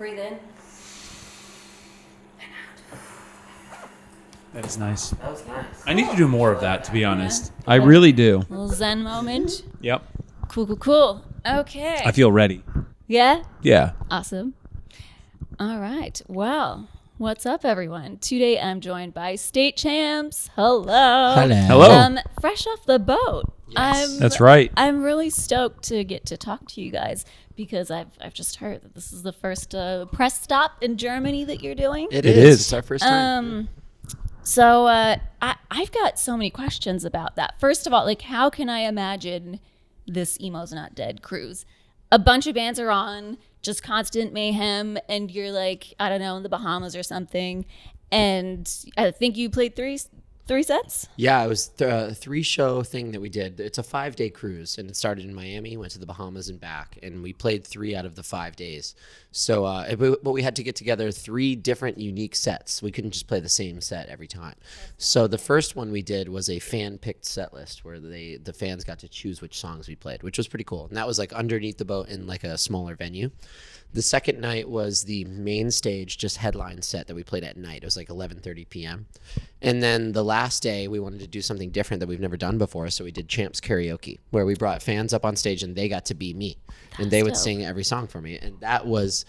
Breathe in. That is nice. That was nice. I need to do more of that, to be honest. I really do. Little Zen moment. Yep. Cool. Okay. I feel ready. Yeah? Yeah. Awesome. All right. Well, what's up, everyone? Today I'm joined by state champs. Hello. Fresh off the boat. Yes. That's right. I'm really stoked to get to talk to you guys because I've just heard that this is the first press stop in Germany that you're doing. It is. is. It's our first time. So I've got so many questions about that. First of all, like, how can I imagine this Emo's Not Dead cruise? A bunch of bands are on, just constant mayhem, and you're like, I don't know, in the Bahamas or something. And I think you played three sets? Yeah, it was a 3-show thing that we did. It's a 5-day cruise, and it started in Miami, went to the Bahamas and back, and we played 3 out of the 5 days. So, but we had to get together 3 different unique sets. We couldn't just play the same set every time. So the first one we did was a fan-picked set list where the fans got to choose which songs we played, which was pretty cool. And that was like underneath the boat in like a smaller venue. The second night was the main stage, just headline set that we played at night. It was like 11:30 p.m. And then the last day, we wanted to do something different that we've never done before. So we did Champs Karaoke, where we brought fans up on stage and they got to be me. And they would sing every song for me. And that was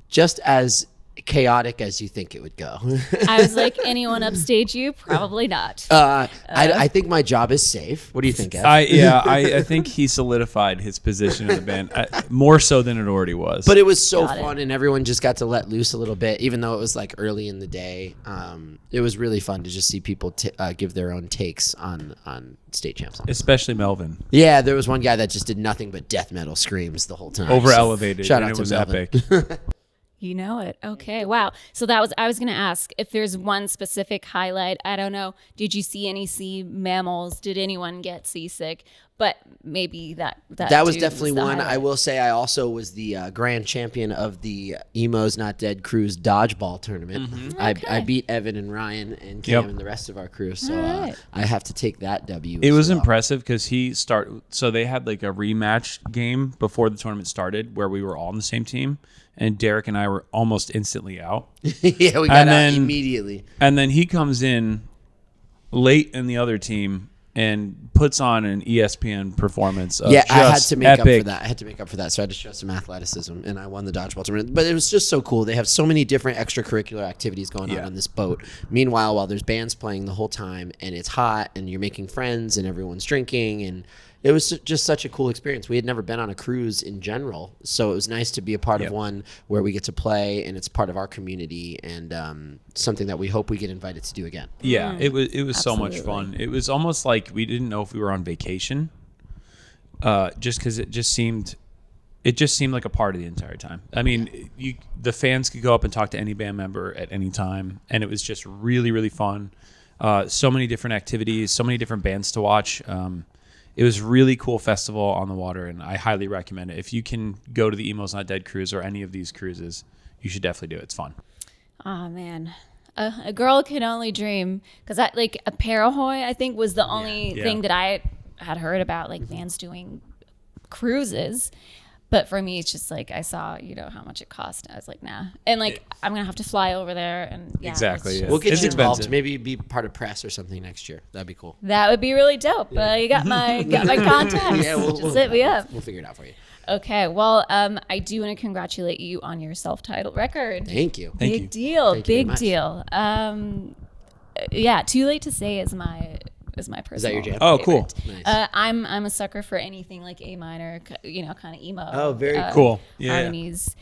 just as chaotic as you think it would go. I was like, anyone upstage you? Probably not. I think my job is safe. What do you think, Ev? I think he solidified his position in the band more so than it already was. But it was so Got it. fun, and everyone just got to let loose a little bit, even though it was like early in the day. It was really fun to just see people give their own takes on state champs. Especially Melvin. Yeah, there was one guy that just did nothing but death metal screams the whole time. Over elevated. Shout and out it to was Melvin. epic. You know it. Okay. Wow. So I was going to ask if there's one specific highlight. I don't know. Did you see any sea mammals? Did anyone get seasick? But maybe that was too definitely the one. highlight. I will say I also was the grand champion of the Emo's Not Dead Cruise dodgeball tournament. Okay. I beat Evan and Ryan and Cam Yep. and the rest of our crew, so All right. I have to take that W. It as was well. impressive because so they had like a rematch game before the tournament started where we were all on the same team, and Derek and I were almost instantly out. Yeah, we got And out then- immediately. And then he comes in late in the other team and puts on an ESPN performance of Yeah, I had just to make up for epic. that. So I had to show some athleticism, and I won the dodgeball tournament. But it was just so cool. They have so many different extracurricular activities going on this boat. Meanwhile, while there's bands playing the whole time, and it's hot, and you're making friends, and everyone's drinking, and it was just such a cool experience. We had never been on a cruise in general, so it was nice to be a part of one where we get to play, and it's part of our community, and something that we hope we get invited to do again. Yeah, it was so much Absolutely. fun. It was almost like we didn't know if we were on vacation, just because it just seemed like a party the entire time. I mean, the fans could go up and talk to any band member at any time, and it was just really, really fun. So many different activities, so many different bands to watch. It was a really cool festival on the water, and I highly recommend it. If you can go to the Emo's Not Dead cruise or any of these cruises, you should definitely do it. It's fun. Oh man, a girl can only dream. Because a Parahoy, I think, was the only Yeah. thing that I had heard about, like bands doing cruises. But for me, it's just like I saw, how much it cost. I was like, nah. And like, I'm gonna have to fly over there, and Exactly, it's yeah. just- We'll get It's you involved. expensive. Maybe be part of press or something next year. That'd be cool. That would be really dope. You got my contacts. Yeah, Just hit me up. We'll figure it out for you. Okay. Well, I do want to congratulate you on your self-titled record. Thank you. Thank Big you. deal. Thank you very Big much. deal. Yeah. Too Late to Say is my personal. Is that your jam? Oh, cool. favorite. Nice. I'm a sucker for anything like A minor, kind of emo. Oh, very Cool. Yeah. Harmonies.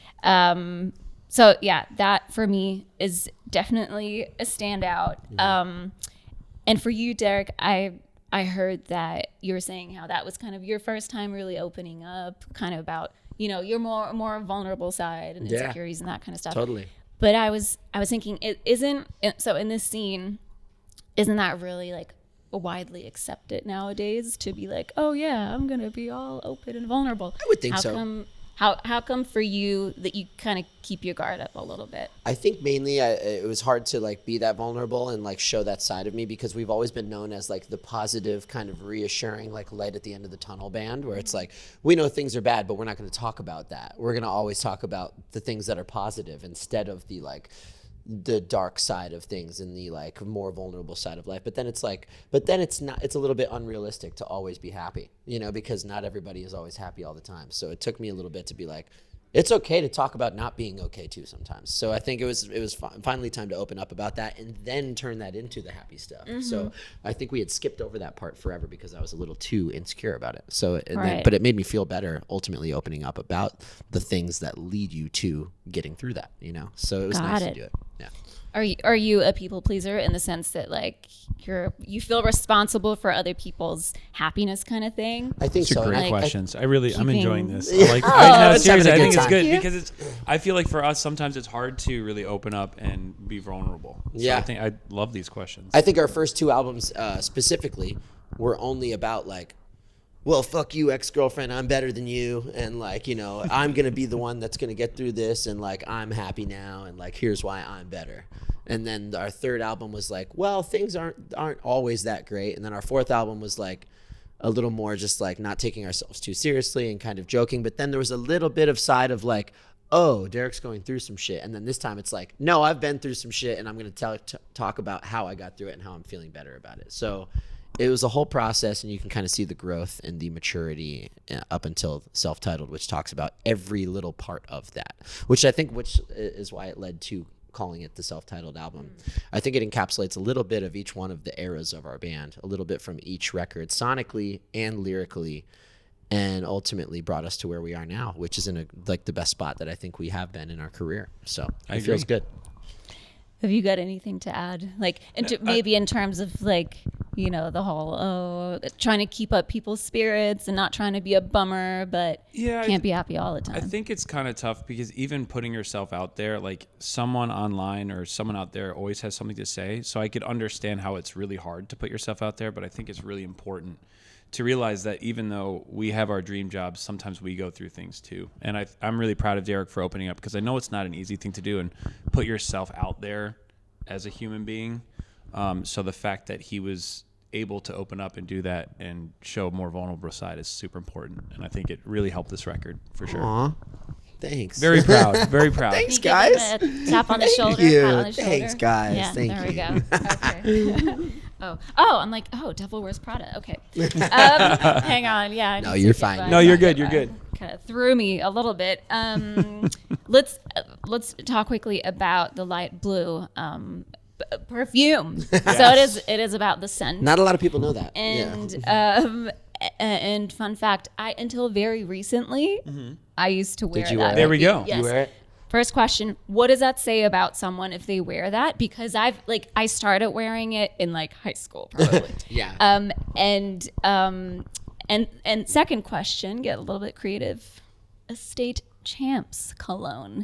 So yeah, that for me is definitely a standout. And for you, Derek, I heard that you were saying how that was kind of your first time really opening up, kind of about your more vulnerable side and Yeah. insecurities and that kind of stuff. Totally. But I was thinking, it isn't so in this scene, isn't that really like widely accepted nowadays to be like, oh yeah, I'm gonna be all open and vulnerable? I would think how so. How come for you that you kind of keep your guard up a little bit? I think mainly it was hard to like be that vulnerable and like show that side of me, because we've always been known as like the positive kind of reassuring like light at the end of the tunnel band, where it's like we know things are bad but we're not going to talk about that. We're going to always talk about the things that are positive instead of the like the dark side of things and the like more vulnerable side of life. But then it's a little bit unrealistic to always be happy, you know, because not everybody is always happy all the time. So it took me a little bit to be like, it's okay to talk about not being okay too sometimes. So I think it was finally time to open up about that and then turn that into the happy stuff. So I think we had skipped over that part forever because I was a little too insecure about it. So, but it made me feel better ultimately opening up about the things that lead you to getting through that, you know? So it was nice to do it. Yeah. Are you a people pleaser in the sense that like you feel responsible for other people's happiness kind of thing? I think These are so. great questions. I'm enjoying this. Yeah. Like, Let's have seriously, a I good think it's time. good because I feel like for us sometimes it's hard to really open up and be vulnerable. So Yeah. I think I love these questions. I think our first two albums specifically were only about like, well, fuck you, ex-girlfriend, I'm better than you, and like, you know, I'm gonna be the one that's gonna get through this, and like I'm happy now, and like here's why I'm better. And then our third album was like, well, things aren't always that great. And then our fourth album was like a little more just like not taking ourselves too seriously and kind of joking. But then there was a little bit of side of like, oh, Derek's going through some shit. And then this time it's like, no, I've been through some shit, and I'm going to talk about how I got through it and how I'm feeling better about it. So it was a whole process, and you can kind of see the growth and the maturity up until self-titled, which talks about every little part of that, which is why it led to calling it the self-titled album. I think it encapsulates a little bit of each one of the eras of our band, a little bit from each record, sonically and lyrically, and ultimately brought us to where we are now, which is in like the best spot that I think we have been in our career. So it feels good. Have you got anything to add? Like, maybe in terms of like, you know, the whole trying to keep up people's spirits and not trying to be a bummer, but can't be happy all the time. I think it's kind of tough because even putting yourself out there, like someone online or someone out there always has something to say. So I could understand how it's really hard to put yourself out there, but I think it's really important to realize that even though we have our dream jobs, sometimes we go through things too. And I'm really proud of Derek for opening up, because I know it's not an easy thing to do and put yourself out there as a human being. So the fact that he was able to open up and do that and show a more vulnerable side is super important. And I think it really helped this record for sure. Aw, thanks. Very proud. Very proud. Thanks, Can you give guys. him a tap on the shoulder. Thank you. Pat on the shoulder? Thanks, guys. Yeah, Thank there you. we go. Okay. I'm like, Devil Wears Prada. Okay. Hang on. Yeah. I No, need to you're get fine. my- No, you're good. You're good. Kind of threw me a little bit. Let's talk quickly about the light blue perfume. Yes. So it is about the scent. Not a lot of people know that. And and fun fact, until very recently, I used to wear you that. wear it? There we go. Yes. You wear it? First question, what does that say about someone if they wear that? Because I started wearing it in like high school probably. Yeah. And second question, get a little bit creative. Estate Champs cologne.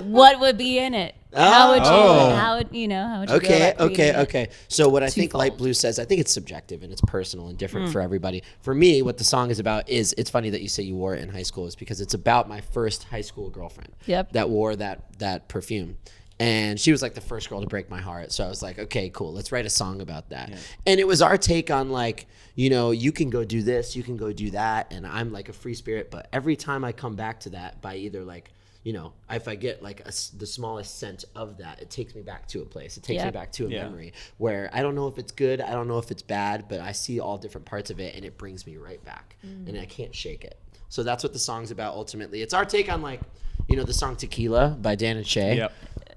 What would be in it? How would you go about creating it? Okay. So what I think Twofold. Light Blue says, I think it's subjective and it's personal and different for everybody. For me, what the song is about is, it's funny that you say you wore it in high school, is because it's about my first high school girlfriend that wore that perfume. And she was like the first girl to break my heart. So I was like, okay, cool. Let's write a song about that. Yeah. And it was our take on like, you know, you can go do this, you can go do that. And I'm like a free spirit. But every time I come back to that by either like, you know, if I get like the smallest scent of that, it takes me back to a place. It takes me back to a memory where I don't know if it's good, I don't know if it's bad, but I see all different parts of it and it brings me right back. And I can't shake it. So that's what the song's about ultimately. It's our take on like, you know, the song Tequila by Dan and Shay. Yep.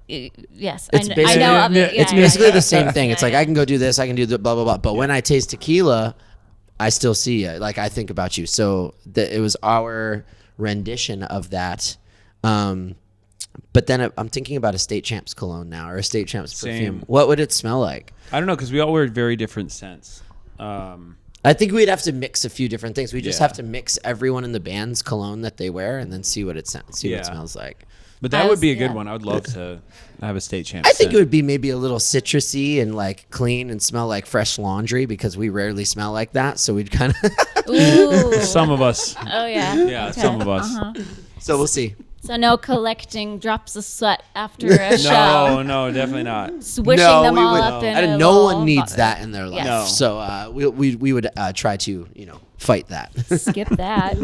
Yes, It's I know of it. It's basically the same thing. It's like, I can go do this, I can do the blah, blah, blah. But when I taste tequila, I still see it. Like, I think about you. So it was our rendition of that. But then I'm thinking about Estate Champs cologne now, or Estate Champs perfume. What would it smell like? I don't know, because we all wear very different scents. I think we'd have to mix a few different things. We just have to mix everyone in the band's cologne that they wear and then see what it smells like. But that would be a good one. I would love to have a State Champ. I think it would be maybe a little citrusy and like clean and smell like fresh laundry, because we rarely smell like that. So we'd kind of Ooh. Some of us. Oh yeah. Yeah, Okay. some of us. So we'll see. So no collecting drops of sweat after a show. No, definitely not. Swishing them all up in a no little one needs bottle. that in their life. Yes. No. So we would try to fight that. Skip that.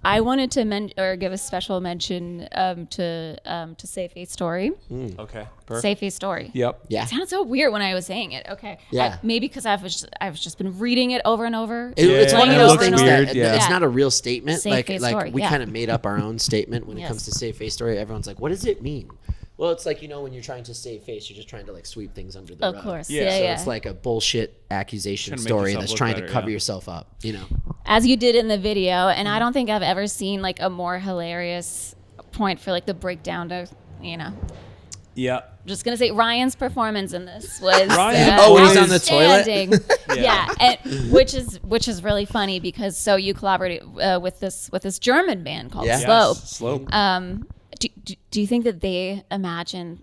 I wanted to give a special mention to Say Face Story. Okay. Perfect. Say Face Story. Yep. Yeah. It sounded so weird when I was saying it. Okay. Yeah. Maybe because I've just been reading it over and over. It's one of Playing those over and things over. that yeah. it's not a real statement. Safe face story, we yeah. kind of made up our own statement when it Yes. comes to safe face story. Everyone's like, what does it mean? Well, it's like, when you're trying to save face, you're just trying to sweep things under the rug. Of course. Yeah. Yeah. So Yeah. it's like a bullshit accusation Trying to make story yourself that's look trying better, to cover yeah. yourself up, As you did in the video, and I don't think I've ever seen a more hilarious point for the breakdown to Yeah. just gonna say Ryan's performance in this was Ryan when he's on the toilet? outstanding. Yeah, and, which is really funny because you collaborated with this German band called Yeah. Slope. Yes, Slope. Do you think that they imagine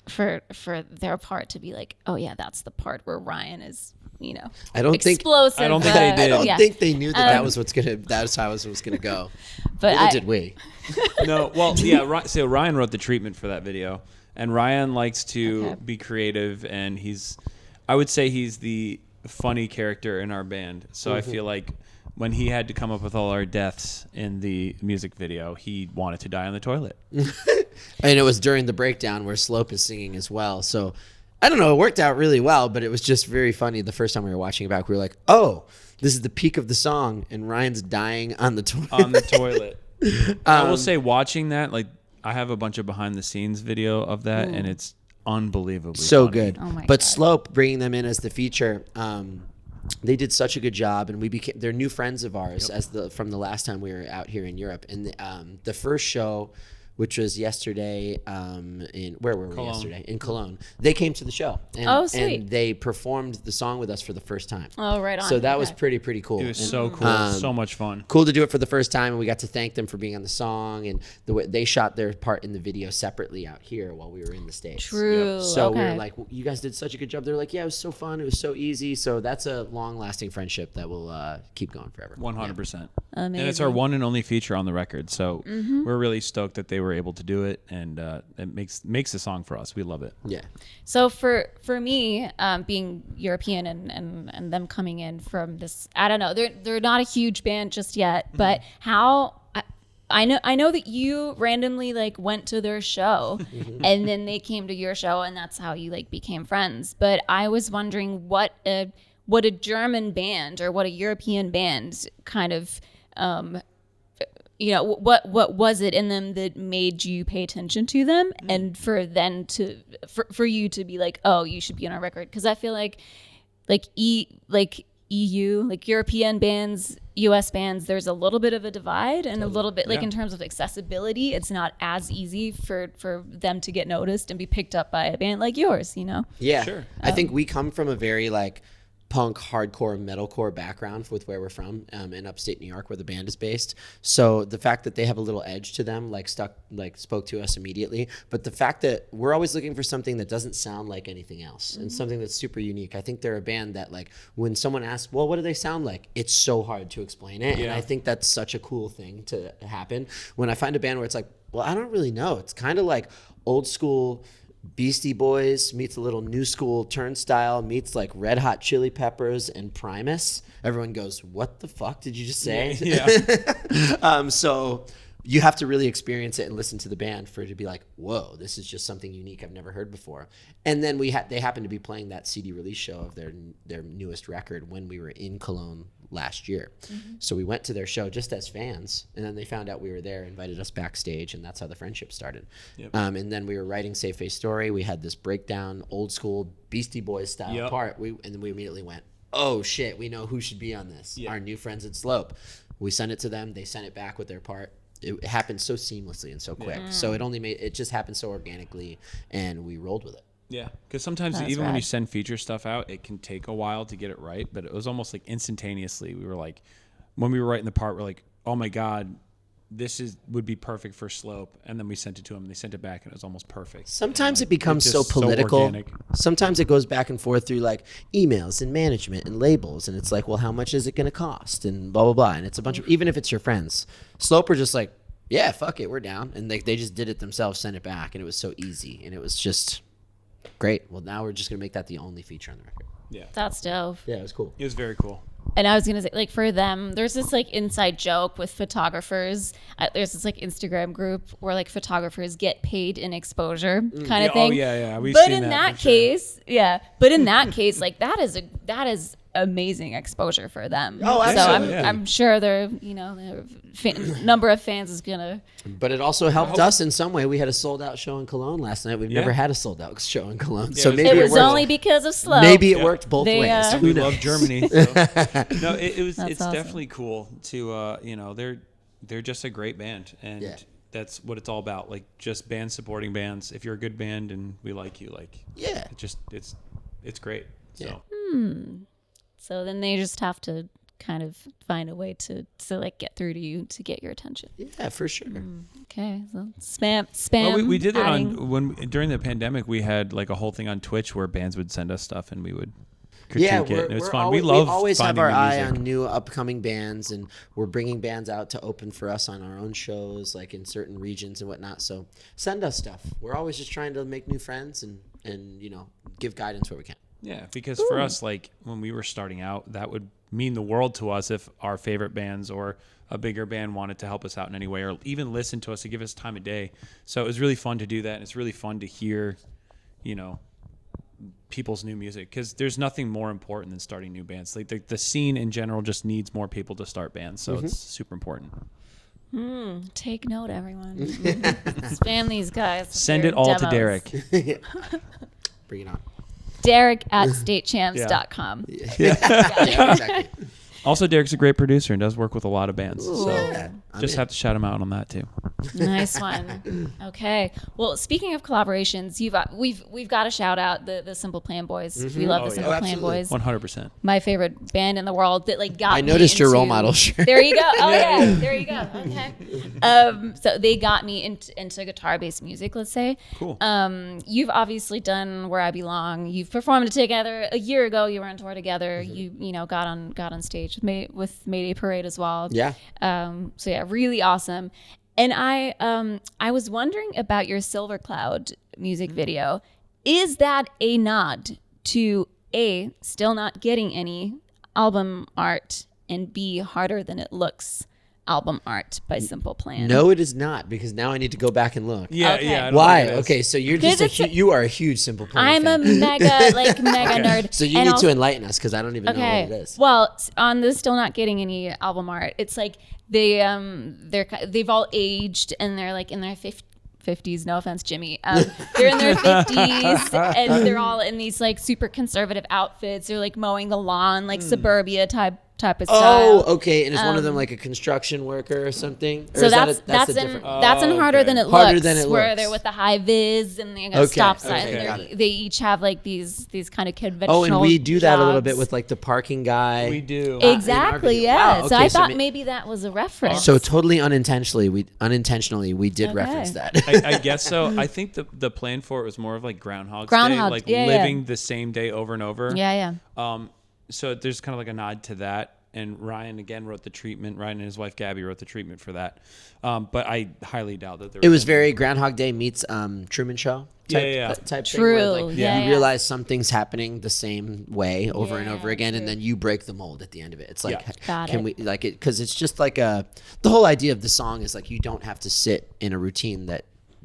for their part to be like, oh yeah, that's the part where Ryan is I don't think explosive? I don't think they did. I don't yeah. think they knew that's how it was gonna go. But Neither did we. No, well, yeah. So Ryan wrote the treatment for that video, and Ryan likes to Okay. be creative, and I would say he's the funny character in our band. So I feel like when he had to come up with all our deaths in the music video, he wanted to die on the toilet. And it was during the breakdown where Slope is singing as well. So I don't know, it worked out really well, but it was just very funny. The first time we were watching it back, we were like, oh, this is the peak of the song, and Ryan's dying on the toilet. On the toilet. I will say, watching that, I have a bunch of behind the scenes video of that, and it's unbelievably So funny. good. Oh my But God. Slope, bringing them in as the feature, they did such a good job, and they're new friends of ours from the last time we were out here in Europe. And the first show, which was yesterday, where were we Cologne. yesterday? In Cologne. They came to the show. And, Oh, sweet. And they performed the song with us for the first time. Oh, right on. So that was Okay. pretty cool. It was And, so cool, so much fun. cool to do it for the first time, and we got to thank them for being on the song, and the way they shot their part in the video separately out here while we were in the States. True. So we okay. were like, you guys did such a good job. They're like, yeah, it was so fun. It was so easy. So that's a long-lasting friendship that will keep going forever. 100%. Amazing. And it's our one and only feature on the record, so we're really stoked that they were able to do it, and it makes the song for us. We love it. Yeah. So for me, being European and them coming in from this, I don't know, they're not a huge band just yet, but how I know that you randomly went to their show and then they came to your show and that's how you became friends. But I was wondering what a German band or what a European band kind of what was it in them that made you pay attention to them and for them to for you to be like, oh, you should be on our record? Because I feel like EU, European bands, US bands, there's a little bit of a divide and a little bit in terms of accessibility, it's not as easy for them to get noticed and be picked up by a band like yours, Yeah. Sure. I think we come from a very punk, hardcore, metalcore background with where we're from in upstate New York, where the band is based. So the fact that they have a little edge to them, spoke to us immediately. But the fact that we're always looking for something that doesn't sound like anything else and something that's super unique. I think they're a band that when someone asks, well, what do they sound like? It's so hard to explain it. And I think that's such a cool thing to happen. When I find a band where it's well, I don't really know. It's kind of like old school Beastie Boys meets a little new school Turnstile meets Red Hot Chili Peppers and Primus. Everyone goes, what the fuck did you just say? Yeah. So you have to really experience it and listen to the band for it to be like, whoa, this is just something unique I've never heard before. And then they happened to be playing that CD release show of their newest record when we were in Cologne last year. So we went to their show just as fans, and then they found out we were there, invited us backstage, and that's how the friendship started. And then we were writing Safe Face Story. We had this breakdown, old school Beastie Boys style part. And then we immediately went, oh shit, we know who should be on this. Our new friends at Slope. We sent it to them. They sent it back with their part. It happened so seamlessly and so quick. So it just happened so organically, and we rolled with it. Yeah, because sometimes That's even when rad. you send feature stuff out, it can take a while to get it right. But it was almost instantaneously. We were when we were writing the part, we're like, oh my God, would be perfect for Slope, and then we sent it to them. They sent it back, and it was almost perfect. Sometimes it becomes it's so just so political. organic. Sometimes it goes back and forth through like emails and management and labels, and it's like, well, how much is it going to cost, and blah blah blah. And it's a bunch of, even if it's your friends, Slope are just like, yeah, fuck it, we're down, and they just did it themselves, sent it back, and it was so easy, and it was just great. Well, now we're just gonna make that the only feature on the record. Yeah, That's dope. Yeah, it was cool. it was very cool. And I was gonna say, like, for them, there's this like inside joke with photographers. There's this like Instagram group where like photographers get paid in exposure kind of thing. Oh yeah. We've But seen in that that for sure. case, But in that case, like that is amazing exposure for them. Oh, So absolutely. I'm sure their number of fans is gonna. But it also helped us in some way. We had a sold out show in Cologne last night. We've never had a sold out show in Cologne, so it was maybe It It was worked. only because of Slow. Maybe it worked both They, ways. We Who knows? love Germany. So. No, it's awesome. definitely cool to they're just a great band, and Yeah. that's what it's all about. Like just bands supporting bands. If you're a good band and we like you, like Yeah. it's great. So So then they just have to kind of find a way to like get through to you to get your attention. Yeah, for sure. Okay, so spam. well, we did that adding- during the pandemic. We had like a whole thing on Twitch where bands would send us stuff and we would Yeah, critique it. And it was we're fun. always, we love always have finding our new eye music. on new upcoming bands, and we're bringing bands out to open for us on our own shows, like in certain regions and whatnot. So send us stuff. We're always just trying to make new friends and give guidance where we can. Yeah, because for us, like when we were starting out, that would mean the world to us if our favorite bands or a bigger band wanted to help us out in any way or even listen to us to give us time of day. So it was really fun to do that. And it's really fun to hear, people's new music, because there's nothing more important than starting new bands. Like the scene in general just needs more people to start bands. So it's super important. Take note, everyone. Spam these guys. with Send your it all to demos. Derek. Bring it on. Derek at statechamps.com. Yeah, exactly. Also, Derek's a great producer and does work with a lot of bands. So Yeah, I'm just in. have to shout him out on that too. Nice one. Okay. Well, speaking of collaborations, we've got to shout out the Simple Plan Boys. We love the Simple Plan absolutely. Boys. 100%. My favorite band in the world that like got I me noticed your role into- model shirt. There you go. Oh yeah, there you go. Okay. So they got me into guitar-based music. Let's say. Cool. You've obviously done Where I Belong. You've performed together a year ago. You were on tour together. You got on stage with Mayday Parade as well. Yeah. So yeah, really awesome. And I was wondering about your Silver Cloud music video. Is that a nod to A, still not getting any album art, and B, Harder Than It Looks album art by Simple Plan? No, it is not, because now I need to go back and look. Yeah, Okay. yeah. I don't Why? think it is. Okay, so you're 'Cause just you are a huge Simple Plan I'm a fan. mega nerd. So you And need also- to enlighten us, because I don't even know what it is. Well, on the Still Not Getting Any album art, it's like they've all aged and they're like in their 50s. No offense, Jimmy. They're in their 50s and they're all in these like super conservative outfits. They're like mowing the lawn, like suburbia type of style. Oh, okay. And is one of them like a construction worker or something? Or So is that's that a in different? that's in Harder okay. Than It Harder Looks, Than It where Looks. they're with the high vis and they got Okay, stop sign. okay, and got it. they each have like these kind of conventional. Oh, and we do that a little bit jobs. with like the parking guy. We do. Exactly. video. Yeah. Wow, So okay, I so thought ma- maybe that was a reference. So totally unintentionally, we did Okay. reference that. I guess so. I think the plan for it was more of like Groundhog's Day, Groundhog, like yeah, living the same day over and over. yeah. So there's kind of like a nod to that. And Ryan again wrote the treatment. Ryan and his wife Gabby wrote the treatment for that. But I highly doubt that there. It was very Groundhog Day meets Truman Show type, Yeah. type True. thing. Where like, Yeah, you yeah. realize something's happening the same way over and Yeah, over again, and true. then you break the mold at the end of it. It's like, Yeah. Got can it. we like it? Because it's just like the whole idea of the song is like you don't have to sit in a routine that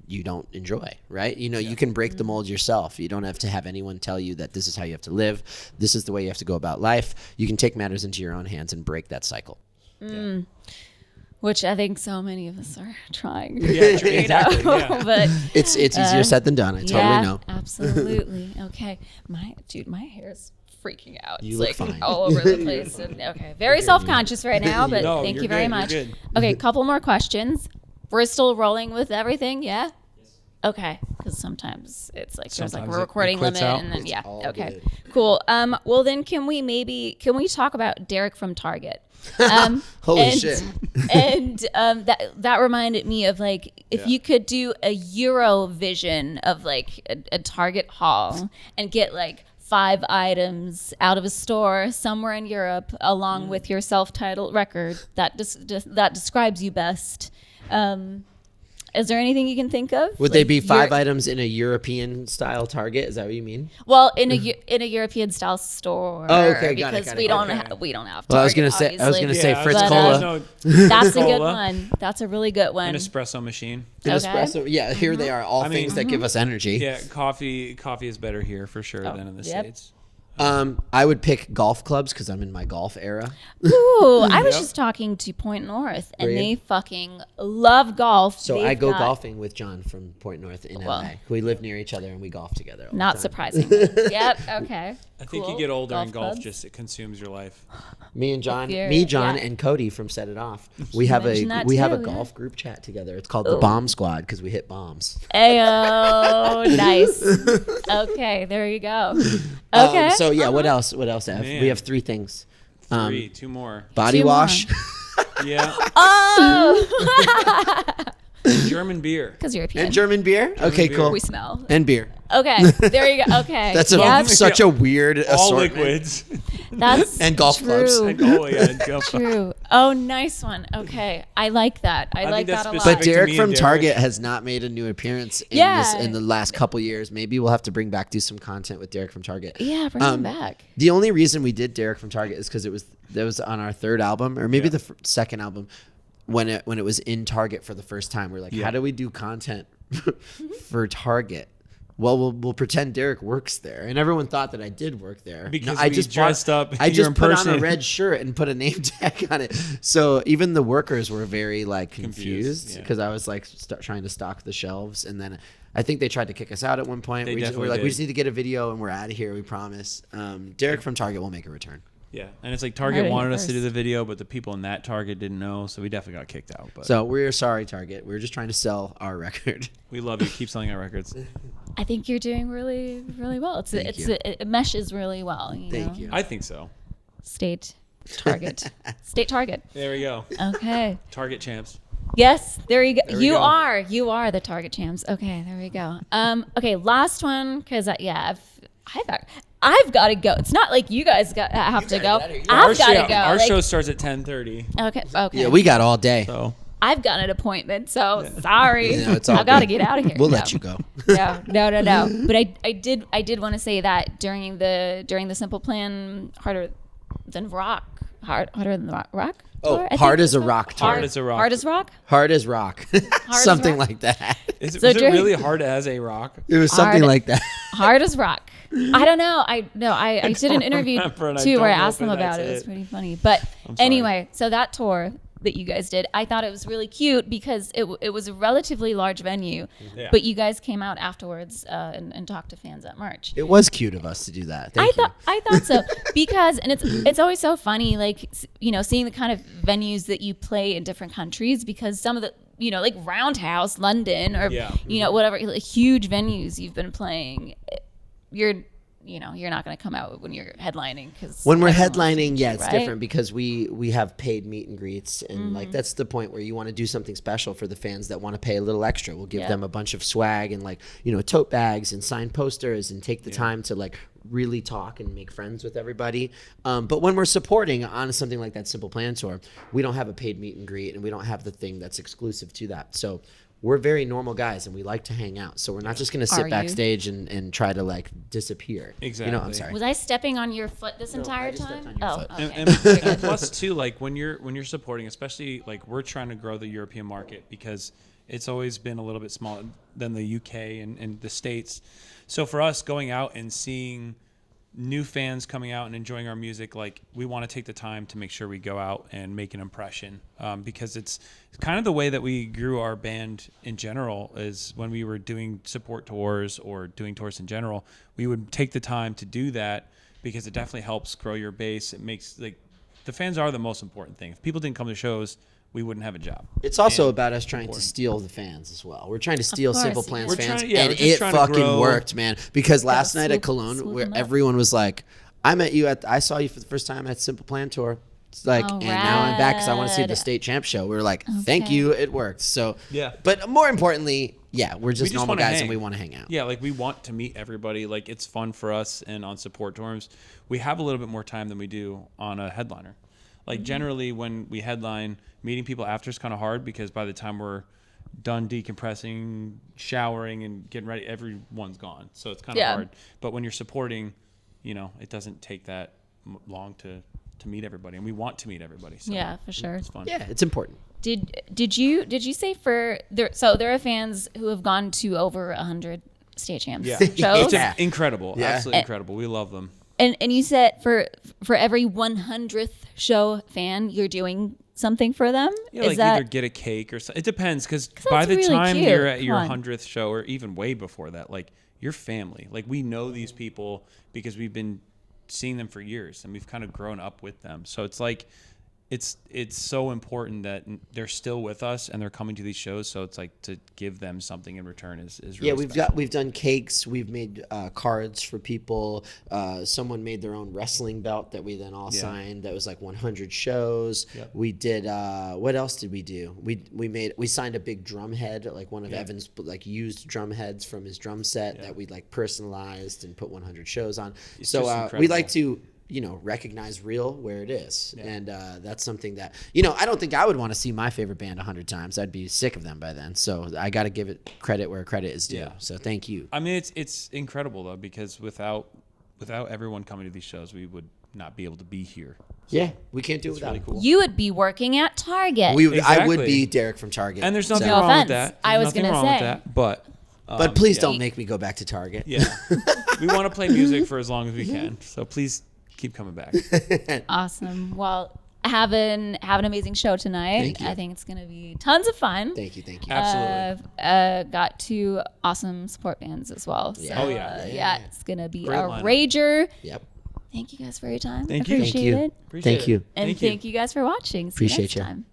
you don't enjoy, right? You can break the mold yourself. You don't have to have anyone tell you that this is how you have to live. This is the way you have to go about life. You can take matters into your own hands and break that cycle. Which I think so many of us are trying. Yeah, exactly. Yeah. But It's easier said than done. I totally yeah, know. absolutely. Okay. My hair's freaking out. You It's look like fine. all over the place. And, okay. Very self-conscious right now, but No, thank you're you very good, you're much. good. Okay, couple more questions. We're still rolling with everything, yeah? Okay, Because sometimes it's like there's like Sometimes a it recording quits limit, out. and then It's yeah, all okay, good. cool. Well, then can we talk about Derek from Target? Holy and, shit. And that reminded me of like if you could do a Eurovision of like a Target haul and get like 5 items out of a store somewhere in Europe, along with your self-titled record that that describes you best. Is there anything you can think of? Would they Like, be 5 items in a European style Target? Is that what you mean? Well, in a European style store. Oh, okay, got it, because got it. we don't Okay. we don't have. Well, I was Target, gonna say obviously. Fritz But, Cola. No, That's a good Cola. one. That's a really good one. An espresso machine. An Okay. espresso. Yeah, here they are. All I mean- things that give us energy. Yeah, coffee is better here for sure than in the yep. States. I would pick golf clubs because I'm in my golf era. Ooh, I was Yep. just talking to Point North, and Were you? they fucking love golf. So They've I go got- golfing with John from Point North in Well, LA. We live near each other and we golf together. All the Not time. surprising. Yep. Okay. I think Cool. you get older and golf clubs. just it consumes your life. Me and John, you're- John, yeah. and Cody from Set It Off. We have mentioned that a too, yeah. golf group chat together. It's called the Bomb Squad because we hit bombs. Ayo, nice. Okay, there you go. Okay. So yeah, what else? What else? Ev? Man. We have 3 things: 2 more. body 2 more. wash, Yeah, Oh, German beer. because European. and German beer. Okay, beer. cool. We smell. And beer. Okay, there you go. Okay. That's Yep, such a weird All assortment. liquids. that's And golf true. clubs. Oh yeah, and golf. True. Oh, nice one. Okay, I like that. I like think that's that a lot. specific But to Derek me from and Derek. Target has not made a new appearance in Yeah. in the last couple years. Maybe we'll have to bring back do some content with Derek from Target. Yeah, bring him back. The only reason we did Derek from Target is because that was on our 3rd album, or maybe Yeah. the second album, when it was in Target for the first time. We're like, Yeah. how do we do content for Target? Well, we'll pretend Derek works there, and everyone thought that I did work there. Because I we just dressed up, I you're just put on a impersonating- red shirt and put a name tag on it. So even the workers were very like Confused, confused yeah. because I was like trying to stock the shelves, and then I think they tried to kick us out at one point. They We're definitely like, we did. just need to get a video and we're out of here. We promise. Derek from Target will make a return. Yeah, and it's like Target Heard it wanted us to do first. the video, but the people in that Target didn't know, so we definitely got kicked out. But So we're sorry, Target. We're just trying to sell our record. we love you. Keep selling our records. I think you're doing really, really well. Thank you. It meshes really well. You Thank know? you. I think so. State Target. State Target. There we go. Okay. Target champs. Yes, there you go. There we You go. are the Target champs. Okay, there we go. Okay, last one because I've got to go. It's not like you guys have to go. I've got to go. Our Like, show starts at 10:30. Okay. Yeah, we got all day. So I've got an appointment, so sorry. No, it's all I've got to good. get out of here. We'll No. let you go. No. But I did want to say that during the Simple Plan harder than rock. Oh, tour, I think Hard it's as a called? rock tour. Hard as a rock. Hard as rock. Hard as rock. as Something rock? like that. is it, So was it during- really hard as a rock? It was something Hard- like that. Hard as rock. I don't know. I did an don't interview remember, and I too where I don't know asked if them about it. that's It was it. pretty funny. But sorry. anyway, so that tour that you guys did, I thought it was really cute because it was a relatively large venue, Yeah. but you guys came out afterwards and talked to fans at March. It was cute of us to do that. Thank you. I thought so because it's always so funny, like seeing the kind of venues that you play in different countries, because some of the like Roundhouse London or Yeah. whatever, like, huge venues you've been playing, you're not going to come out when you're headlining, because When we're headlining, yeah, it's right? different because we have paid meet and greets, and like that's the point where you want to do something special for the fans that want to pay a little extra. We'll give Yeah. them a bunch of swag and like tote bags and signed posters and take the time to like really talk and make friends with everybody. But when we're supporting on something like that Simple Plan tour, we don't have a paid meet and greet, and we don't have the thing that's exclusive to that. So we're very normal guys, and we like to hang out. So we're not just going to Are sit you? backstage and try to like disappear. I'm Exactly. sorry. Was I stepping on your foot this entire just time? stepped on your foot. Okay. And, and plus too, like when you're supporting, especially like we're trying to grow the European market because it's always been a little bit smaller than the UK and the States. So for us going out and seeing new fans coming out and enjoying our music, like we want to take the time to make sure we go out and make an impression, because it's kind of the way that we grew our band in general. Is when we were doing support tours or doing tours in general, we would take the time to do that because it definitely helps grow your base. It makes, like, the fans are the most important thing. If people didn't come to shows, we wouldn't have a job. It's also And about us trying to steal the fans as well. We're trying to steal course, Simple yeah. Plans We're fans, trying- yeah, we're and just it trying to fucking grow. worked, man. Because last night at swoop Cologne, where 'em up. everyone was like, I saw you for the first time at Simple Plan Tour. It's like, Oh, and now I'm back because I want to see the rad. state champ show. We were like, thank Okay. you, it worked. So Yeah. But more importantly, yeah, we're just just normal wanna guys hang. and we want to hang out. Yeah, like we want to meet everybody. Like it's fun for us, and on support tours, we have a little bit more time than we do on a headliner. Like generally, when we headline, meeting people after is kind of hard because by the time we're done decompressing, showering, and getting ready, everyone's gone. So it's kind of Yeah. hard. But when you're supporting, it doesn't take that long to meet everybody, and we want to meet everybody. So Yeah, for sure. it's fun. Yeah, it's important. Did you say for there? So there are fans who have gone to over 100 state champs Yeah, shows, it's incredible, Yeah. absolutely incredible. We love them. and you said for every 100th show fan, you're doing something for them. Yeah, Is like that either get a cake or something. It depends because by that's the really time cute. you're at your Fun. 100th show or even way before that, like you're family. Like we know these people because we've been seeing them for years and we've kind of grown up with them. So it's like it's so important that they're still with us and they're coming to these shows. So it's like to give them something in return is really Yeah, special. we've done cakes. We've made cards for people. Someone made their own wrestling belt that we then all signed. That was like 100 shows. Yep. We did. What else did we do? We signed a big drum head, like one of Evan's like used drum heads from his drum set that we like personalized and put 100 shows on. It's So just we incredible. like to recognize real where it is. And that's something that, I don't think I would want to see my favorite band 100 times. I'd be sick of them by then. So I got to give it credit where credit is due. Yeah. So thank you. I mean, it's incredible though because without everyone coming to these shows, we would not be able to be here. Yeah, we can't do it It's without really it. cool. you would be working at Target? I would Exactly. be Derek from Target. And there's nothing No wrong offense. with that. I There's was nothing gonna wrong with say. that, but But please yeah. don't make me go back to Target. Yeah, we want to play music for as long as we can. So please keep coming back. Awesome. Well, have an amazing show tonight. Thank you. I think it's gonna be tons of fun. Thank you. Absolutely. Got two awesome support bands as well. So, Yeah. Oh, yeah. yeah, it's gonna be Great a lineup. rager. Yep. Thank you guys for your time. Thank you. Appreciate Thank you. it. Appreciate Thank you. it. And thank you guys for watching. See Appreciate you you. next time.